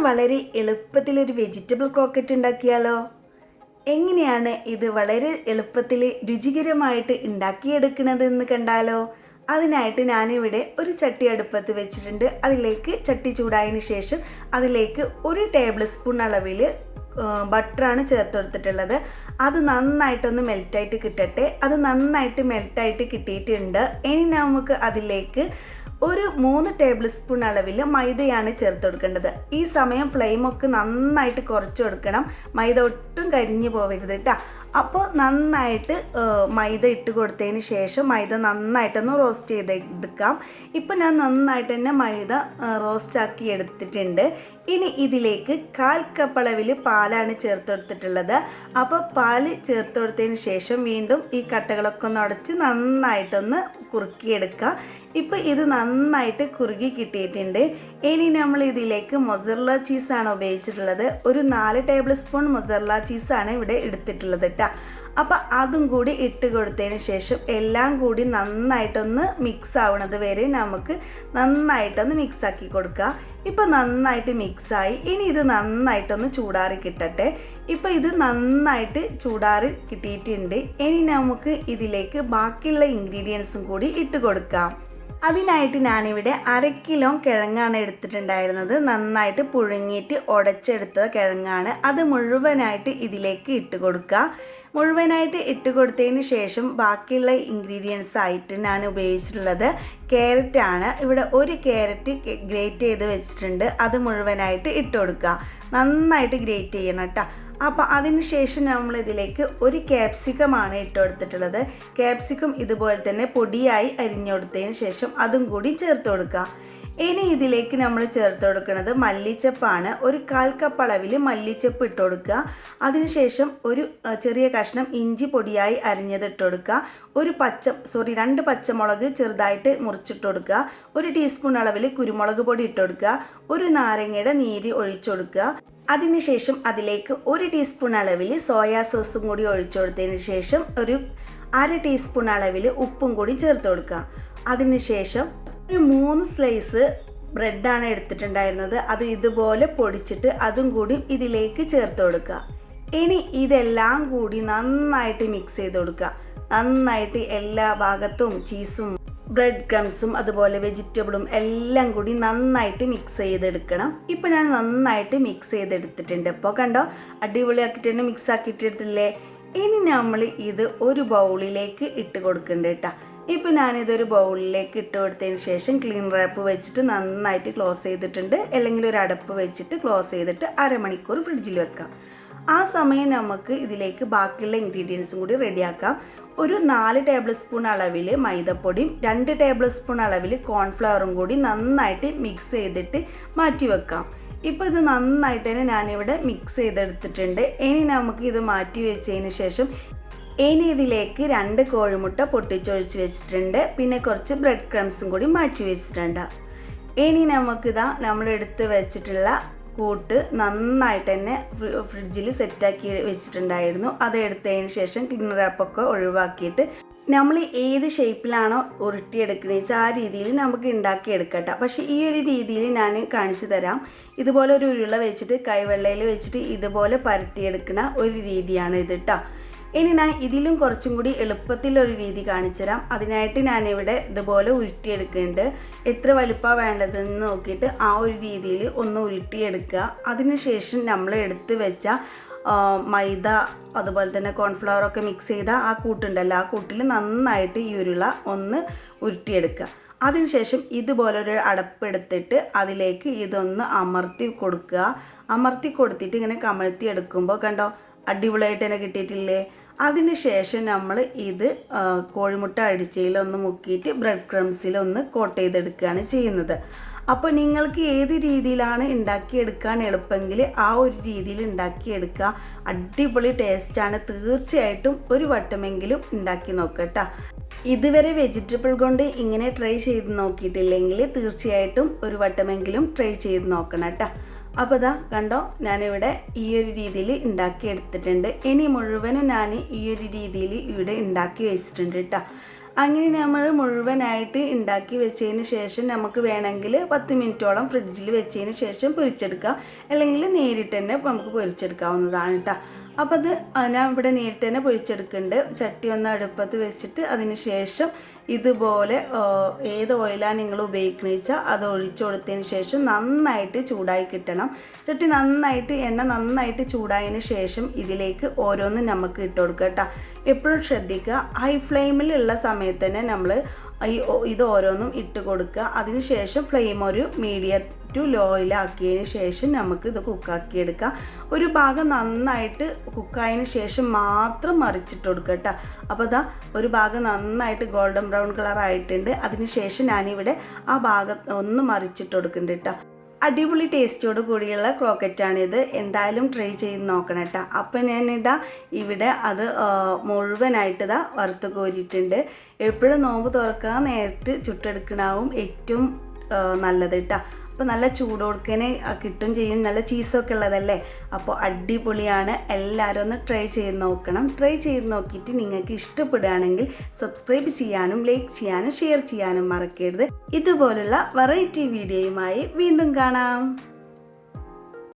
വളരെ എളുപ്പത്തിലൊരു വെജിറ്റബിൾ ക്രോക്കറ്റ് ഉണ്ടാക്കിയാലോ? എങ്ങനെയാണ് ഇത് വളരെ എളുപ്പത്തിൽ രുചികരമായിട്ട് ഉണ്ടാക്കിയെടുക്കുന്നതെന്ന് കണ്ടാലോ? അതിനായിട്ട് ഞാനിവിടെ ഒരു ചട്ടി അടുപ്പത്ത് വെച്ചിട്ടുണ്ട്. അതിലേക്ക് ചട്ടി ചൂടായതിന് ശേഷം അതിലേക്ക് 1 ടേബിൾ സ്പൂൺ അളവിൽ ബട്ടറാണ് ചേർത്ത് കൊടുത്തിട്ടുള്ളത്. അത് നന്നായിട്ടൊന്ന് മെൽറ്റായിട്ട് കിട്ടട്ടെ. അത് നന്നായിട്ട് മെൽറ്റായിട്ട് കിട്ടിയിട്ടുണ്ട്. ഇനി നമുക്ക് അതിലേക്ക് ഒരു 3 ടേബിൾ സ്പൂൺ അളവിൽ മൈദയാണ് ചേർത്ത് കൊടുക്കേണ്ടത്. ഈ സമയം ഫ്ലെയിമൊക്കെ നന്നായിട്ട് കുറച്ച് കൊടുക്കണം. മൈദ ഒട്ടും കരിഞ്ഞു പോകരുത് കേട്ടോ. അപ്പോൾ നന്നായിട്ട് മൈദ ഇട്ട് കൊടുത്തതിന് ശേഷം മൈദ നന്നായിട്ടൊന്ന് റോസ്റ്റ് ചെയ്തെടുക്കാം. ഇപ്പം ഞാൻ നന്നായിട്ട് തന്നെ മൈദ റോസ്റ്റാക്കി എടുത്തിട്ടുണ്ട്. ഇനി ഇതിലേക്ക് 1/4 കപ്പ് അളവിൽ പാലാണ് ചേർത്ത് കൊടുത്തിട്ടുള്ളത്. അപ്പോൾ പാല് ചേർത്ത് കൊടുത്തതിന് ശേഷം വീണ്ടും ഈ കട്ടകളൊക്കെ ഒന്ന് ഉടച്ച് നന്നായിട്ടൊന്ന് കുറുക്കിയെടുക്കുക. ഇപ്പോൾ ഇത് നന്നായിട്ട് കുറുകി കിട്ടിയിട്ടുണ്ട്. ഇനി നമ്മൾ ഇതിലേക്ക് മൊസറല്ല ചീസാണ് ഉപയോഗിച്ചിട്ടുള്ളത്. ഒരു 4 ടേബിൾ സ്പൂൺ മൊസറല്ല ചീസാണ് ഇവിടെ എടുത്തിട്ടുള്ളത് കേട്ടോ. അപ്പോൾ അതും കൂടി ഇട്ട് കൊടുത്തതിന് ശേഷം എല്ലാം കൂടി നന്നായിട്ടൊന്ന് മിക്സ് ആവണത് വരെ നമുക്ക് നന്നായിട്ടൊന്ന് മിക്സാക്കി കൊടുക്കുക. ഇപ്പോൾ നന്നായിട്ട് മിക്സായി. ഇനി ഇത് നന്നായിട്ടൊന്ന് ചൂടാറി കിട്ടട്ടെ. ഇപ്പോൾ ഇത് നന്നായിട്ട് ചൂടാറി കിട്ടിയിട്ടുണ്ട്. ഇനി നമുക്ക് ഇതിലേക്ക് ബാക്കിയുള്ള ഇൻഗ്രീഡിയൻസും കൂടി ഇട്ട് കൊടുക്കാം. അതിനായിട്ട് ഞാനിവിടെ 1/2 കിലോ കിഴങ്ങാണ് എടുത്തിട്ടുണ്ടായിരുന്നത്. നന്നായിട്ട് പുഴുങ്ങിയിട്ട് ഉടച്ചെടുത്ത കിഴങ്ങാണ്. അത് മുഴുവനായിട്ട് ഇതിലേക്ക് ഇട്ട് കൊടുക്കുക. മുഴുവനായിട്ട് ഇട്ട് കൊടുത്തതിന് ശേഷം ബാക്കിയുള്ള ഇൻഗ്രീഡിയൻസ് ആയിട്ട് ഞാൻ ഉപയോഗിച്ചിട്ടുള്ളത് ക്യാരറ്റാണ്. ഇവിടെ 1 ക്യാരറ്റ് ഗ്രേറ്റ് ചെയ്ത് വെച്ചിട്ടുണ്ട്. അത് മുഴുവനായിട്ട് ഇട്ട് കൊടുക്കുക. നന്നായിട്ട് ഗ്രേറ്റ് ചെയ്യണം കേട്ടോ. അപ്പോൾ അതിന് ശേഷം നമ്മൾ ഇതിലേക്ക് 1 ക്യാപ്സിക്കമാണ് ഇട്ട് കൊടുത്തിട്ടുള്ളത്. ക്യാപ്സിക്കം ഇതുപോലെ തന്നെ പൊടിയായി അരിഞ്ഞു കൊടുത്തതിന് ശേഷം അതും കൂടി ചേർത്ത് കൊടുക്കുക. ഇനി ഇതിലേക്ക് നമ്മൾ ചേർത്ത് കൊടുക്കുന്നത് മല്ലിച്ചപ്പാണ്. ഒരു 1/4 കപ്പ് അളവിൽ മല്ലിച്ചപ്പ് ഇട്ട് കൊടുക്കുക. അതിനുശേഷം ഒരു ചെറിയ കഷ്ണം ഇഞ്ചി പൊടിയായി അരിഞ്ഞത് ഇട്ട് കൊടുക്കുക. 2 പച്ചമുളക് ചെറുതായിട്ട് മുറിച്ചിട്ട് കൊടുക്കുക. 1 ടീസ്പൂൺ അളവിൽ കുരുമുളക് പൊടി ഇട്ട് കൊടുക്കുക. 1 നാരങ്ങയുടെ നീര് ഒഴിച്ചു കൊടുക്കുക. അതിനുശേഷം അതിലേക്ക് 1 ടീസ്പൂൺ അളവിൽ സോയാ സോസും കൂടി ഒഴിച്ചു കൊടുത്തതിന് ശേഷം ഒരു 1/2 ടീസ്പൂൺ അളവിൽ ഉപ്പും കൂടി ചേർത്ത് കൊടുക്കുക. അതിനുശേഷം ഒരു 3 സ്ലൈസ് ബ്രെഡാണ് എടുത്തിട്ടുണ്ടായിരുന്നത്. അത് ഇതുപോലെ പൊടിച്ചിട്ട് അതും കൂടി ഇതിലേക്ക് ചേർത്ത് കൊടുക്കുക. ഇനി ഇതെല്ലാം കൂടി നന്നായിട്ട് മിക്സ് ചെയ്ത് കൊടുക്കുക. നന്നായിട്ട് എല്ലാ ഭാഗത്തും ചീസും ബ്രെഡ് ക്രംസും അതുപോലെ വെജിറ്റബിളും എല്ലാം കൂടി നന്നായിട്ട് മിക്സ് ചെയ്തെടുക്കണം. ഇപ്പോൾ ഞാൻ നന്നായിട്ട് മിക്സ് ചെയ്തെടുത്തിട്ടുണ്ട്. ഇപ്പോൾ കണ്ടോ, അടിപൊളിയാക്കിയിട്ട് തന്നെ മിക്സ് ആക്കിയിട്ടില്ലേ. ഇനി നമ്മൾ ഇത് ഒരു ബൗളിലേക്ക് ഇട്ട് കൊടുക്കുന്നുണ്ട് കേട്ടോ. ഇപ്പോൾ ഞാനിതൊരു ബൗളിലേക്ക് ഇട്ട് കൊടുത്തതിന് ശേഷം ക്ലീൻ റാപ്പ് വെച്ചിട്ട് നന്നായിട്ട് ക്ലോസ് ചെയ്തിട്ടുണ്ട്. അല്ലെങ്കിൽ ഒരു അടപ്പ് വെച്ചിട്ട് ക്ലോസ് ചെയ്തിട്ട് 1/2 മണിക്കൂർ ഫ്രിഡ്ജിൽ വെക്കാം. ആ സമയം നമുക്ക് ഇതിലേക്ക് ബാക്കിയുള്ള ഇൻഗ്രീഡിയൻസും കൂടി റെഡിയാക്കാം. ഒരു 4 ടേബിൾ സ്പൂൺ അളവിൽ മൈദപ്പൊടിയും 2 ടേബിൾ സ്പൂൺ അളവിൽ കോൺഫ്ലവറും കൂടി നന്നായിട്ട് മിക്സ് ചെയ്തിട്ട് മാറ്റി വെക്കാം. ഇപ്പോൾ ഇത് നന്നായിട്ട് തന്നെ ഞാനിവിടെ മിക്സ് ചെയ്തെടുത്തിട്ടുണ്ട്. ഇനി നമുക്ക് ഇത് മാറ്റി വെച്ചതിന് ശേഷം ഇനി ഇതിലേക്ക് 2 കോഴിമുട്ട പൊട്ടിച്ചൊഴിച്ച് വെച്ചിട്ടുണ്ട്. പിന്നെ കുറച്ച് ബ്രെഡ് ക്രംസും കൂടി മാറ്റി വെച്ചിട്ടുണ്ട്. ഇനി നമുക്കിതാ നമ്മൾ എടുത്ത് വെച്ചിട്ടുള്ള കൂട്ട് നന്നായിട്ട് തന്നെ ഫ്രിഡ്ജിൽ സെറ്റാക്കി വെച്ചിട്ടുണ്ടായിരുന്നു. അത് എടുത്തതിന് ശേഷം ക്ലീൻ റാപ്പൊക്കെ ഒഴിവാക്കിയിട്ട് നമ്മൾ ഏത് ഷേപ്പിലാണോ ഉരുട്ടിയെടുക്കണമെന്ന് വെച്ചാൽ ആ രീതിയിൽ നമുക്ക് ഉണ്ടാക്കിയെടുക്കട്ടെ. പക്ഷേ ഈ ഒരു രീതിയിൽ ഞാൻ കാണിച്ചു തരാം. ഇതുപോലെ ഒരു ഉരുള വെച്ചിട്ട് കൈവെള്ളയിൽ വെച്ചിട്ട് ഇതുപോലെ പരത്തിയെടുക്കുന്ന ഒരു രീതിയാണ് ഇത് കേട്ടോ. ഇനി ഞാൻ ഇതിലും കുറച്ചും കൂടി എളുപ്പത്തിലൊരു രീതി കാണിച്ചു തരാം. അതിനായിട്ട് ഞാനിവിടെ ഇതുപോലെ ഉരുട്ടിയെടുക്കുന്നുണ്ട്. എത്ര വലുപ്പമാണ് വേണ്ടതെന്ന് നോക്കിയിട്ട് ആ ഒരു രീതിയിൽ ഒന്ന് ഉരുട്ടിയെടുക്കുക. അതിനുശേഷം നമ്മൾ എടുത്ത് വെച്ച മൈദ അതുപോലെ തന്നെ കോൺഫ്ലവറൊക്കെ മിക്സ് ചെയ്ത ആ കൂട്ടുണ്ടല്ലോ, ആ കൂട്ടിൽ നന്നായിട്ട് ഈ ഉരുള ഒന്ന് ഉരുട്ടിയെടുക്കുക. അതിനുശേഷം ഇതുപോലൊരു അടപ്പെടുത്തിട്ട് അതിലേക്ക് ഇതൊന്ന് അമർത്തി കൊടുക്കുക. അമർത്തി കൊടുത്തിട്ട് ഇങ്ങനെ കമഴ്ത്തി എടുക്കുമ്പോൾ കണ്ടോ, അടിപൊളിയായിട്ട് തന്നെ കിട്ടിയിട്ടില്ലേ. അതിനുശേഷം നമ്മൾ ഇത് കോഴിമുട്ട അടിച്ചതിലൊന്ന് മുക്കിയിട്ട് ബ്രെഡ് ക്രംസിലൊന്ന് കോട്ട് ചെയ്തെടുക്കുകയാണ് ചെയ്യുന്നത്. അപ്പോൾ നിങ്ങൾക്ക് ഏത് രീതിയിലാണ് ഉണ്ടാക്കിയെടുക്കാൻ എളുപ്പമെങ്കിൽ ആ ഒരു രീതിയിൽ ഉണ്ടാക്കിയെടുക്കുക. അടിപൊളി ടേസ്റ്റാണ്. തീർച്ചയായിട്ടും ഒരു വട്ടമെങ്കിലും ഉണ്ടാക്കി നോക്കട്ടോ. ഇതുവരെ വെജിറ്റബിൾ കൊണ്ട് ഇങ്ങനെ ട്രൈ ചെയ്ത് നോക്കിയിട്ടില്ലെങ്കിൽ തീർച്ചയായിട്ടും ഒരു വട്ടമെങ്കിലും ട്രൈ ചെയ്ത് നോക്കണം കേട്ടോ. അപ്പോൾ ഇതാ കണ്ടോ, ഞാനിവിടെ ഈ ഒരു രീതിയിൽ ഉണ്ടാക്കി എടുത്തിട്ടുണ്ട്. ഇനി മുഴുവനും ഞാൻ ഈ ഒരു രീതിയിൽ ഇവിടെ ഉണ്ടാക്കി വെച്ചിട്ടുണ്ട് കേട്ടോ. അങ്ങനെ നമ്മൾ മുഴുവനായിട്ട് ഉണ്ടാക്കി വെച്ചതിന് ശേഷം നമുക്ക് വേണമെങ്കിൽ 10 മിനിറ്റോളം ഫ്രിഡ്ജിൽ വെച്ചതിന് ശേഷം പൊരിച്ചെടുക്കാം, അല്ലെങ്കിൽ നേരിട്ട് തന്നെ നമുക്ക് പൊരിച്ചെടുക്കാവുന്നതാണ് കേട്ടോ. അപ്പോൾ അത് ഞാൻ ഇവിടെ നേരിട്ട് തന്നെ പൊരിച്ചെടുക്കുന്നുണ്ട്. ചട്ടി ഒന്ന് അടുപ്പത്ത് വെച്ചിട്ട് അതിന് ശേഷം ഇതുപോലെ ഏത് ഓയിലാണ് നിങ്ങൾ ഉപയോഗിക്കുന്നത് വെച്ചാൽ അത് ഒഴിച്ചു കൊടുത്തതിന് ശേഷം നന്നായിട്ട് ചൂടായി കിട്ടണം. ചട്ടി നന്നായിട്ട് എണ്ണ നന്നായിട്ട് ചൂടായതിന് ശേഷം ഇതിലേക്ക് ഓരോന്നും നമുക്ക് ഇട്ട് കൊടുക്കുക കേട്ടോ. എപ്പോഴും ശ്രദ്ധിക്കുക, ഹൈ ഫ്ലെയിമിലുള്ള സമയത്ത് തന്നെ നമ്മൾ ഇത് ഓരോന്നും ഇട്ട് കൊടുക്കുക. അതിന് ശേഷം ഫ്ലെയിം ഒരു മീഡിയം ടു ലോയിലാക്കിയതിന് ശേഷം നമുക്ക് ഇത് കുക്കാക്കി എടുക്കാം. ഒരു ഭാഗം നന്നായിട്ട് കുക്കായതിന് ശേഷം മാത്രം മറിച്ചിട്ട് കൊടുക്കുക കേട്ടോ. അപ്പോൾ ഇതാ ഒരു ഭാഗം നന്നായിട്ട് ഗോൾഡൻ ബ്രൗൺ കളർ ആയിട്ടുണ്ട്. അതിന് ശേഷം ഞാനിവിടെ ആ ഭാഗം ഒന്ന് മറിച്ചിട്ട് കൊടുക്കുന്നുണ്ട് കേട്ടോ. അടിപൊളി ടേസ്റ്റോട് കൂടിയുള്ള ക്രോക്കറ്റാണിത്. എന്തായാലും ട്രൈ ചെയ്ത് നോക്കണം കേട്ടോ. അപ്പം ഞാനിതാ ഇവിടെ അത് മുഴുവനായിട്ട് വറുത്ത് കോരിയിട്ടുണ്ട്. എപ്പോഴും നോമ്പ് തുറക്കാൻ നേരിട്ട് ചുട്ടെടുക്കണാവും ഏറ്റവും നല്ലത് കേട്ടോ. അപ്പോൾ നല്ല ചൂടോടുക്കനെ കിട്ടും ചെയ്യും, നല്ല ചീസൊക്കെ ഉള്ളതല്ലേ. അപ്പോൾ അടിപൊളിയാണ്. എല്ലാവരും ഒന്ന് ട്രൈ ചെയ്ത് നോക്കണം. ട്രൈ ചെയ്ത് നോക്കിയിട്ട് നിങ്ങൾക്ക് ഇഷ്ടപ്പെടുകയാണെങ്കിൽ സബ്സ്ക്രൈബ് ചെയ്യാനും ലൈക്ക് ചെയ്യാനും ഷെയർ ചെയ്യാനും മറക്കരുത്. ഇതുപോലുള്ള വെറൈറ്റി വീഡിയോയുമായി വീണ്ടും കാണാം.